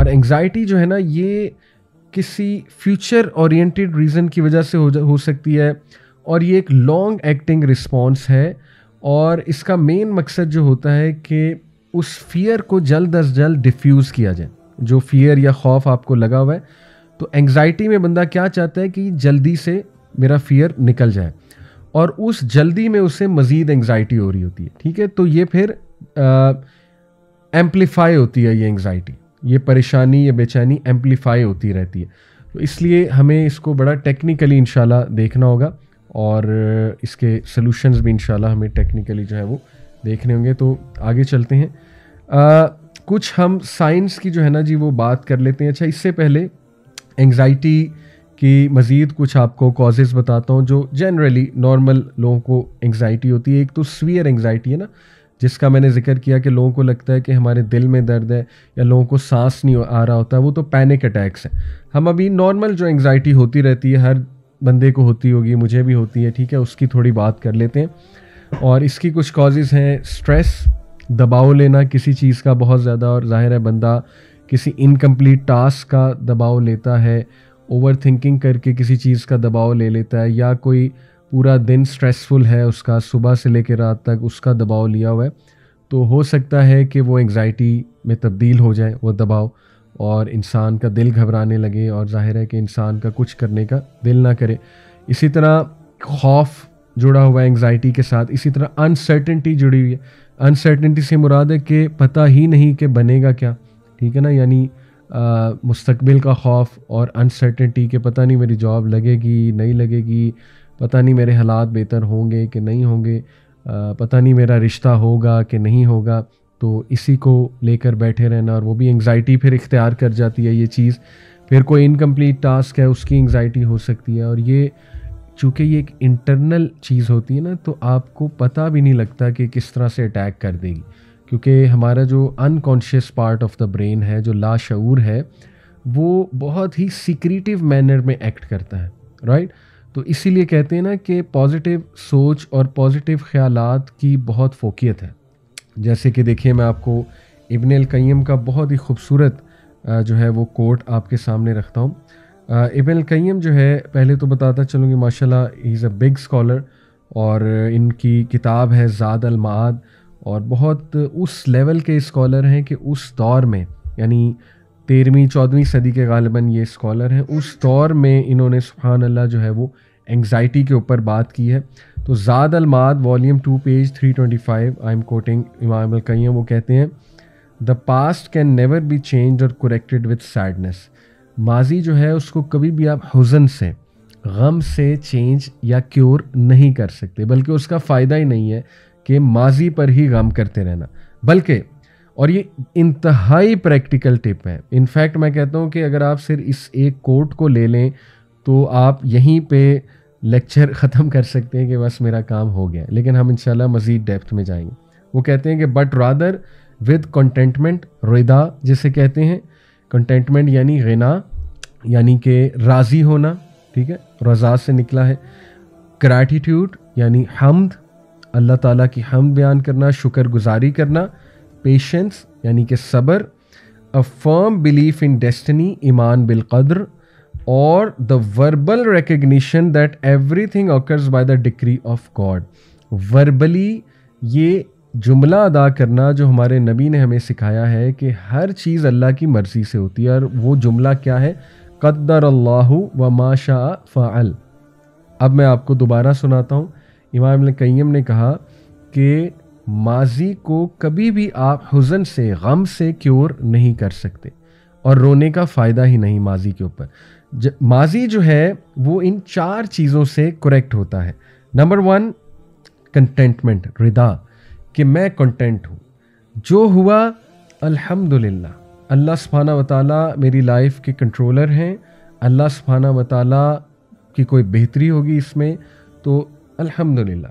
اور انگزائٹی جو ہے نا یہ کسی فیوچر اورینٹیڈ ریزن کی وجہ سے ہو سکتی ہے، اور یہ ایک لانگ ایکٹنگ رسپانس ہے، اور اس کا مین مقصد جو ہوتا ہے کہ اس فیئر کو جلد از جلد ڈیفیوز کیا جائے. جو فیئر یا خوف آپ کو لگا ہوا ہے، تو انگزائٹی میں بندہ کیا چاہتا ہے کہ جلدی سے میرا فیئر نکل جائے، اور اس جلدی میں اسے مزید انگزائٹی ہو رہی ہوتی ہے. ٹھیک ہے، تو یہ پھر ایمپلیفائی ہوتی ہے، یہ انگزائٹی، یہ پریشانی، یہ بے چینی ایمپلیفائی ہوتی رہتی ہے. تو اس لیے ہمیں اس کو بڑا ٹیکنیکلی انشاءاللہ دیکھنا ہوگا، اور اس کے سلوشنز بھی انشاءاللہ ہمیں ٹیکنیکلی جو ہے وہ دیکھنے ہوں گے. تو آگے چلتے ہیں، کچھ ہم سائنس کی جو ہے نا جی وہ بات کر لیتے ہیں. اچھا، اس سے پہلے انگزائٹی کی مزید کچھ آپ کو کازز بتاتا ہوں جو جنرلی نارمل لوگوں کو انگزائٹی ہوتی ہے. ایک تو سویئر انگزائٹی ہے نا، جس کا میں نے ذکر کیا کہ لوگوں کو لگتا ہے کہ ہمارے دل میں درد ہے، یا لوگوں کو سانس نہیں آ رہا ہوتا، وہ تو پینک اٹیکس ہیں. ہم ابھی نارمل جو انگزائٹی ہوتی رہتی ہے، ہر بندے کو ہوتی ہوگی، مجھے بھی ہوتی ہے، ٹھیک ہے، اس کی تھوڑی بات کر لیتے ہیں. اور اس کی کچھ کازز ہیں: اسٹریس، دباؤ لینا کسی چیز کا بہت زیادہ، اور ظاہر ہے بندہ کسی انکمپلیٹ ٹاسک کا دباؤ لیتا ہے، اوور تھنکنگ کر کے کسی چیز کا دباؤ لے لیتا ہے، یا کوئی پورا دن اسٹریسفل ہے اس کا، صبح سے لے کے رات تک اس کا دباؤ لیا ہوا ہے، تو ہو سکتا ہے کہ وہ انگزائٹی میں تبدیل ہو جائے وہ دباؤ، اور انسان کا دل گھبرانے لگے، اور ظاہر ہے کہ انسان کا کچھ کرنے کا دل نہ کرے. اسی طرح خوف جڑا ہوا ہے انگزائٹی کے ساتھ. اسی طرح انسرٹنٹی جڑی ہوئی ہے. انسرٹنٹی سے مراد ہے کہ پتہ ہی نہیں کہ بنے گا کیا، ٹھیک ہے نا، یعنی مستقبل کا خوف اور انسرٹنٹی کہ پتہ نہیں میری جاب لگے گی نہیں لگے گی، پتہ نہیں میرے حالات بہتر ہوں گے کہ نہیں ہوں گے، پتہ نہیں میرا رشتہ ہوگا کہ نہیں ہوگا. تو اسی کو لے کر بیٹھے رہنا، اور وہ بھی انگزائٹی پھر اختیار کر جاتی ہے یہ چیز. پھر کوئی انکمپلیٹ ٹاسک ہے، اس کی انگزائٹی ہو سکتی ہے، اور یہ چونکہ یہ ایک انٹرنل چیز ہوتی ہے نا، تو آپ کو پتہ بھی نہیں لگتا کہ کس طرح سے اٹیک کر دے گی، کیونکہ ہمارا جو unconscious part of the brain ہے، جو لاشعور ہے، وہ بہت ہی سیکریٹیو مینر میں ایکٹ کرتا ہے، رائٹ. تو اسی لیے کہتے ہیں نا کہ پازیٹیو سوچ اور پازیٹیو خیالات کی بہت فوقیت ہے. جیسے کہ دیکھیے، میں آپ کو ابن القیم کا بہت ہی خوبصورت جو ہے وہ کوٹ آپ کے سامنے رکھتا ہوں. ابن القیم جو ہے، پہلے تو بتاتا چلوں کہ ماشاءاللہ ہی از اے بگ اسکالر، اور ان کی کتاب ہے زاد المعاد، اور بہت اس لیول کے اسکالر ہیں کہ اس دور میں، یعنی 13ویں-14ویں صدی کے غالباً یہ اسکالر ہیں، اس دور میں انہوں نے سبحان اللہ جو ہے وہ انگزائٹی کے اوپر بات کی ہے. تو Zad al-Maad volume 2 page 325، I am quoting Imam al-Qayyim, وہ کہتے ہیں: the past can never be changed اور کریکٹڈ وتھ سیڈنس. ماضی جو ہے اس کو کبھی بھی آپ حزن سے، غم سے چینج یا کیور نہیں کر سکتے، بلکہ اس کا فائدہ ہی نہیں ہے کہ ماضی پر ہی غم کرتے رہنا، بلکہ، اور یہ انتہائی پریکٹیکل ٹپ ہے. انفیکٹ میں کہتا ہوں کہ اگر آپ صرف اس ایک کوٹ کو لے لیں تو آپ یہیں پہ لیکچر ختم کر سکتے ہیں کہ بس میرا کام ہو گیا، لیکن ہم انشاءاللہ مزید ڈیپتھ میں جائیں گے. وہ کہتے ہیں کہ بٹ رادر ود کنٹینٹمنٹ، رضا جسے کہتے ہیں، کنٹینٹمنٹ یعنی غنا، یعنی کہ راضی ہونا، ٹھیک ہے، رضا سے نکلا ہے. گریٹیٹیوڈ یعنی حمد، اللہ تعالیٰ کی حمد بیان کرنا، شکر گزاری کرنا. پیشنس یعنی کہ صبر. اے فرم بلیف ان ڈیسٹنی، ایمان بالقدر. اور the verbal recognition that every thing occurs by the ڈکری of God. Verbally یہ جملہ ادا کرنا جو ہمارے نبی نے ہمیں سکھایا ہے کہ ہر چیز اللہ کی مرضی سے ہوتی ہے، اور وہ جملہ کیا ہے؟ قدر اللہ وما شاء فعل. اب میں آپ کو دوبارہ سناتا ہوں. امام ابن القیم نے کہا کہ ماضی کو کبھی بھی آپ حزن سے، غم سے کیور نہیں کر سکتے، اور رونے کا فائدہ ہی نہیں ماضی کے اوپر. ماضی جو ہے وہ ان 4 چیزوں سے کریکٹ ہوتا ہے. نمبر 1، کنٹینٹمنٹ، رضا، کہ میں کنٹینٹ ہوں، جو ہوا الحمدللہ. اللہ سبحانہ وتعالیٰ میری لائف کے کنٹرولر ہیں، اللہ سبحانہ وتعالیٰ کی کوئی بہتری ہوگی اس میں تو الحمدللہ.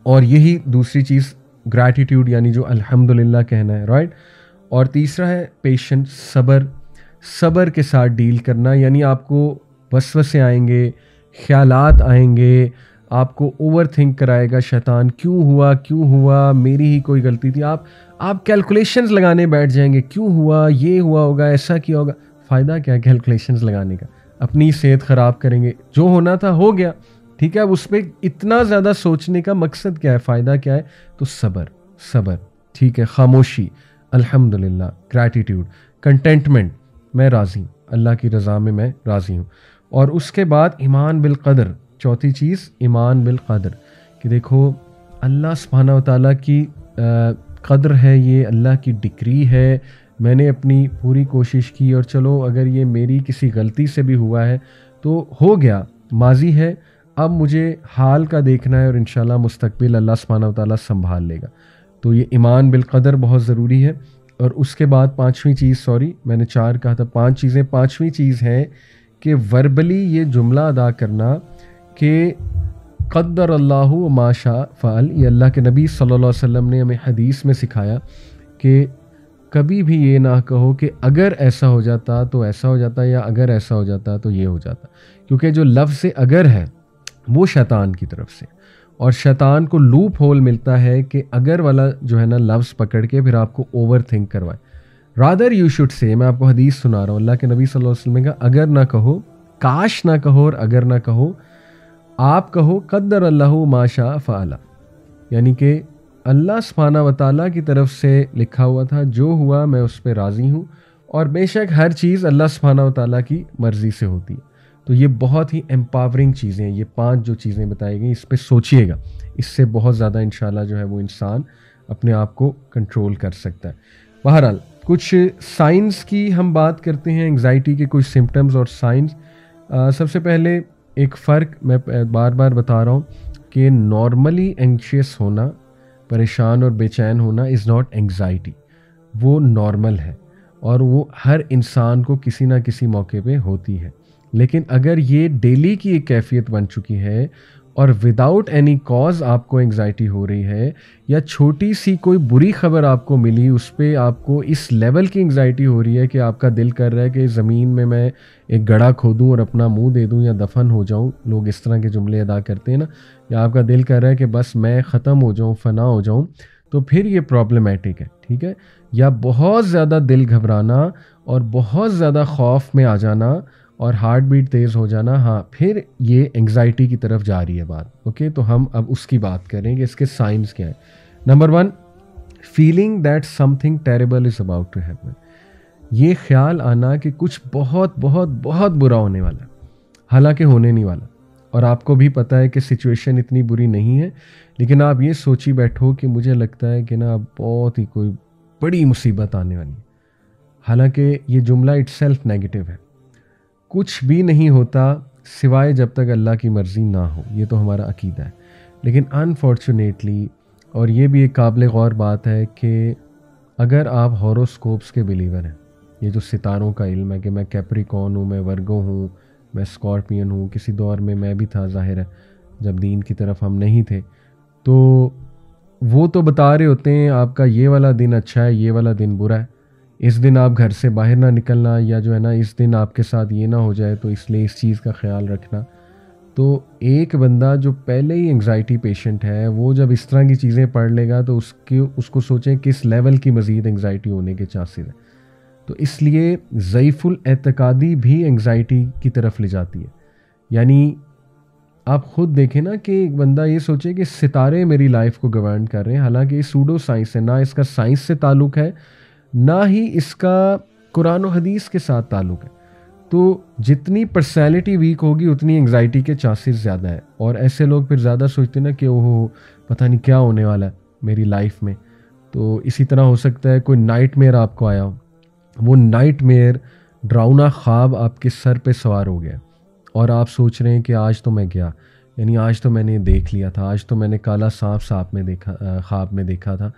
اور یہی دوسری چیز گریٹیٹیوڈ، یعنی جو الحمدللہ کہنا ہے، رائٹ. اور تیسرا ہے پیشنس، صبر. صبر کے ساتھ ڈیل کرنا، یعنی آپ کو وسوسے آئیں گے، خیالات آئیں گے، آپ کو اوور تھنک کرائے گا شیطان، کیوں ہوا، میری ہی کوئی غلطی تھی. آپ کیلکولیشنز لگانے بیٹھ جائیں گے، کیوں ہوا، یہ ہوا ہوگا، ایسا کیا ہوگا. فائدہ کیا ہے کیلکولیشنز لگانے کا؟ اپنی صحت خراب کریں گے. جو ہونا تھا ہو گیا، ٹھیک ہے. اب اس پہ اتنا زیادہ سوچنے کا مقصد کیا ہے، فائدہ کیا ہے؟ تو صبر، ٹھیک ہے، خاموشی، الحمدللہ، گریٹیٹیوڈ، کنٹینٹمنٹ، میں راضی ہوں، اللہ کی رضا میں راضی ہوں. اور اس کے بعد ایمان بالقدر. چوتھی چیز ایمان بالقدر، کہ دیکھو اللہ سبحانہ و تعالیٰ کی قدر ہے، یہ اللہ کی ڈکری ہے. میں نے اپنی پوری کوشش کی اور چلو اگر یہ میری کسی غلطی سے بھی ہوا ہے تو ہو گیا، ماضی ہے. اب مجھے حال کا دیکھنا ہے اور انشاءاللہ مستقبل اللہ سبحانہ و تعالیٰ سنبھال لے گا. تو یہ ایمان بالقدر بہت ضروری ہے. اور اس کے بعد پانچویں چیز، میں نے 4 کہا تھا، 5 چیزیں. پانچویں چیز ہے کہ وربلی یہ جملہ ادا کرنا کہ قدر اللہ و ما شاء فعل. یہ اللہ کے نبی صلی اللہ علیہ وسلم نے ہمیں حدیث میں سکھایا کہ کبھی بھی یہ نہ کہو کہ اگر ایسا ہو جاتا تو ایسا ہو جاتا، یا اگر ایسا ہو جاتا تو یہ ہو جاتا. کیونکہ جو لفظ اگر ہے وہ شیطان کی طرف سے، اور شیطان کو لوپ ہول ملتا ہے کہ اگر والا جو ہے نا لفظ پکڑ کے پھر آپ کو اوور تھنک کروائے. رادر یو شوڈ سے، میں آپ کو حدیث سنا رہا ہوں، اللہ کے نبی صلی اللہ علیہ وسلم کا اگر نہ کہو، کاش نہ کہو اور اگر نہ کہو، آپ کہو قدر اللہ ما شاء فعل. یعنی کہ اللہ سبحانہ و تعالیٰ کی طرف سے لکھا ہوا تھا، جو ہوا میں اس پہ راضی ہوں، اور بے شک ہر چیز اللہ سبحانہ و تعالیٰ کی مرضی سے ہوتی ہے. تو یہ بہت ہی امپاورنگ چیزیں ہیں، یہ 5 جو چیزیں بتائی گئی، اس پہ سوچئے گا. اس سے بہت زیادہ انشاءاللہ جو ہے وہ انسان اپنے آپ کو کنٹرول کر سکتا ہے. بہرحال کچھ سائنس کی ہم بات کرتے ہیں، انگزائٹی کے کچھ سمپٹمز اور سائنس. سب سے پہلے ایک فرق میں بار بار بتا رہا ہوں کہ نارملی اینکشیس ہونا، پریشان اور بے چین ہونا از ناٹ اینگزائٹی. وہ نارمل ہے اور وہ ہر انسان کو کسی نہ کسی موقع پہ ہوتی ہے. لیکن اگر یہ ڈیلی کی ایک کیفیت بن چکی ہے اور وداؤٹ اینی کاز آپ کو انگزائٹی ہو رہی ہے، یا چھوٹی سی کوئی بری خبر آپ کو ملی اس پہ آپ کو اس لیول کی انگزائٹی ہو رہی ہے کہ آپ کا دل کر رہا ہے کہ زمین میں ایک گڑھا کھودوں اور اپنا منہ دے دوں یا دفن ہو جاؤں، لوگ اس طرح کے جملے ادا کرتے ہیں نا، یا آپ کا دل کر رہا ہے کہ بس میں ختم ہو جاؤں، فنا ہو جاؤں، تو پھر یہ پرابلمیٹک ہے، ٹھیک ہے. یا بہت زیادہ دل گھبرانا اور بہت زیادہ خوف میں آ جانا اور ہارٹ بیٹ تیز ہو جانا، ہاں پھر یہ انگزائٹی کی طرف جا رہی ہے بات. اوکے، تو ہم اب اس کی بات کریں کہ اس کے سائنس کیا ہے. Number 1، feeling that something terrible is about to happen. یہ خیال آنا کہ کچھ بہت بہت بہت برا ہونے والا ہے، حالانکہ ہونے نہیں والا، اور آپ کو بھی پتہ ہے کہ سچویشن اتنی بری نہیں ہے، لیکن آپ یہ سوچی بیٹھو کہ مجھے لگتا ہے کہ نا بہت ہی کوئی بڑی مصیبت آنے والی ہے. حالانکہ یہ جملہ اٹ سیلف نیگیٹو ہے. کچھ بھی نہیں ہوتا سوائے جب تک اللہ کی مرضی نہ ہو، یہ تو ہمارا عقیدہ ہے. لیکن انفارچونیٹلی، اور یہ بھی ایک قابل غور بات ہے کہ اگر آپ ہاروسکوپس کے بلیور ہیں، یہ جو ستاروں کا علم ہے کہ میں کیپریکون ہوں، میں ورگو ہوں، میں اسکارپین ہوں، کسی دور میں بھی تھا، ظاہر ہے جب دین کی طرف ہم نہیں تھے، تو وہ تو بتا رہے ہوتے ہیں آپ کا یہ والا دن اچھا ہے، یہ والا دن برا ہے، اس دن آپ گھر سے باہر نہ نکلنا، یا جو ہے نا اس دن آپ کے ساتھ یہ نہ ہو جائے تو اس لیے اس چیز کا خیال رکھنا. تو ایک بندہ جو پہلے ہی انگزائٹی پیشنٹ ہے، وہ جب اس طرح کی چیزیں پڑھ لے گا تو اس کو سوچیں کس لیول کی مزید انگزائٹی ہونے کے چانسز ہیں. تو اس لیے ضعیف الاعتقادی بھی انگزائٹی کی طرف لے جاتی ہے. یعنی آپ خود دیکھیں نا کہ ایک بندہ یہ سوچے کہ ستارے میری لائف کو گورن کر رہے ہیں، حالانکہ یہ سوڈو سائنس ہے، نہ اس کا سائنس سے تعلق ہے، نہ ہی اس کا قرآن و حدیث کے ساتھ تعلق ہے. تو جتنی پرسنالٹی ویک ہوگی اتنی انگزائٹی کے چانسز زیادہ ہیں. اور ایسے لوگ پھر زیادہ سوچتے ہیں نا کہ اوہ پتہ نہیں کیا ہونے والا ہے میری لائف میں. تو اسی طرح ہو سکتا ہے کوئی نائٹ میئر آپ کو آیا ہو، وہ نائٹ میئر ڈراؤنا خواب آپ کے سر پہ سوار ہو گیا اور آپ سوچ رہے ہیں کہ آج تو میں گیا، یعنی آج تو میں نے دیکھ لیا تھا، آج تو میں نے کالا سانپ خواب میں دیکھا تھا.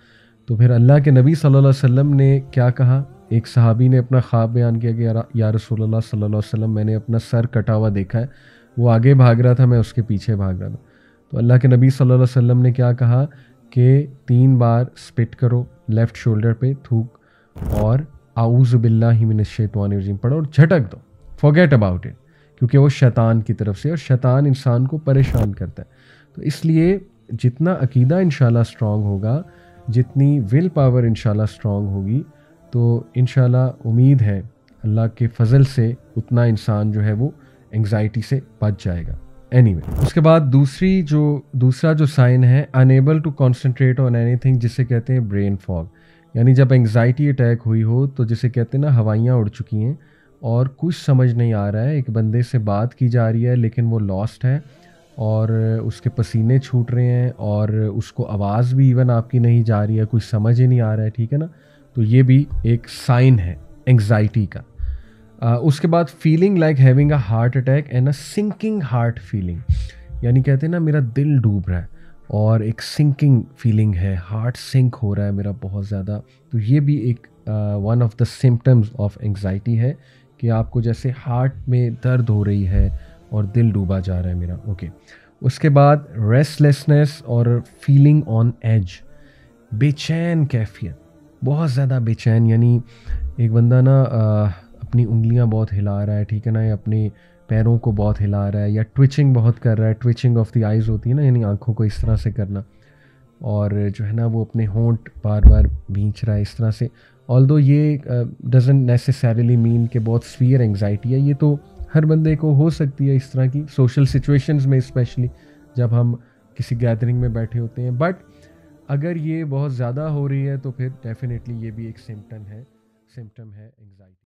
تو پھر اللہ کے نبی صلی اللہ علیہ وسلم نے کیا کہا؟ ایک صحابی نے اپنا خواب بیان کیا کہ یا رسول اللہ صلی اللہ علیہ وسلم، میں نے اپنا سر کٹا ہوا دیکھا ہے، وہ آگے بھاگ رہا تھا، میں اس کے پیچھے بھاگ رہا تھا. تو اللہ کے نبی صلی اللہ علیہ وسلم نے کیا کہا کہ 3 بار سپٹ کرو لیفٹ شولڈر پہ تھوک، اور اعوذ باللہ من الشیطان الرجیم پڑھو اور جھٹک دو، فورگیٹ اباؤٹ اٹ، کیونکہ وہ شیطان کی طرف سے، اور شیطان انسان کو پریشان کرتا ہے. تو اس لیے جتنا عقیدہ انشاءاللہ اسٹرانگ ہوگا, جتنی ول پاور انشاءاللہ اسٹرانگ ہوگی, تو انشاءاللہ امید ہے اللہ کے فضل سے اتنا انسان جو ہے وہ انگزائٹی سے بچ جائے گا. anyway, اس کے بعد دوسرا جو سائن ہے unable to concentrate on anything, جسے کہتے ہیں برین فاگ. یعنی جب انگزائٹی اٹیک ہوئی ہو تو جسے کہتے ہیں نا ہوائیاں اڑ چکی ہیں اور کچھ سمجھ نہیں آ رہا ہے, ایک بندے سے بات کی جا رہی ہے لیکن وہ لاسٹ ہے اور اس کے پسینے چھوٹ رہے ہیں اور اس کو آواز بھی ایون آپ کی نہیں جا رہی ہے, کچھ سمجھ ہی نہیں آ رہا ہے, ٹھیک ہے نا. تو یہ بھی ایک سائن ہے انگزائٹی کا. اس کے بعد feeling like having a heart attack and a sinking heart feeling, یعنی کہتے ہیں نا میرا دل ڈوب رہا ہے اور ایک سنکنگ فیلنگ ہے, ہارٹ سنک ہو رہا ہے میرا بہت زیادہ. تو یہ بھی ایک one of the symptoms of anxiety ہے کہ آپ کو جیسے ہارٹ میں درد ہو رہی ہے اور دل ڈوبا جا رہا ہے میرا. اوکے, اس کے بعد ریسٹ لیسنس اور فیلنگ آن ایج, بے چین کیفیت, بہت زیادہ بے چین. یعنی ایک بندہ نا اپنی انگلیاں بہت ہلا رہا ہے, ٹھیک ہے نا, یا اپنے پیروں کو بہت ہلا رہا ہے, یا ٹویچنگ بہت کر رہا ہے, ٹویچنگ آف دی آئیز ہوتی ہے نا, یعنی آنکھوں کو اس طرح سے کرنا, اور جو ہے نا وہ اپنے ہونٹ بار بار بھینچ رہا ہے اس طرح سے. آلدو یہ ڈزنٹ نیسیسریلی مین کہ بہت سویئر انگزائٹی ہے, یہ تو ہر بندے کو ہو سکتی ہے اس طرح کی سوشل سچویشنز میں, اسپیشلی جب ہم کسی گیدرنگ میں بیٹھے ہوتے ہیں. بٹ اگر یہ بہت زیادہ ہو رہی ہے تو پھر ڈیفینیٹلی یہ بھی ایک سمٹم ہے انگزائٹی.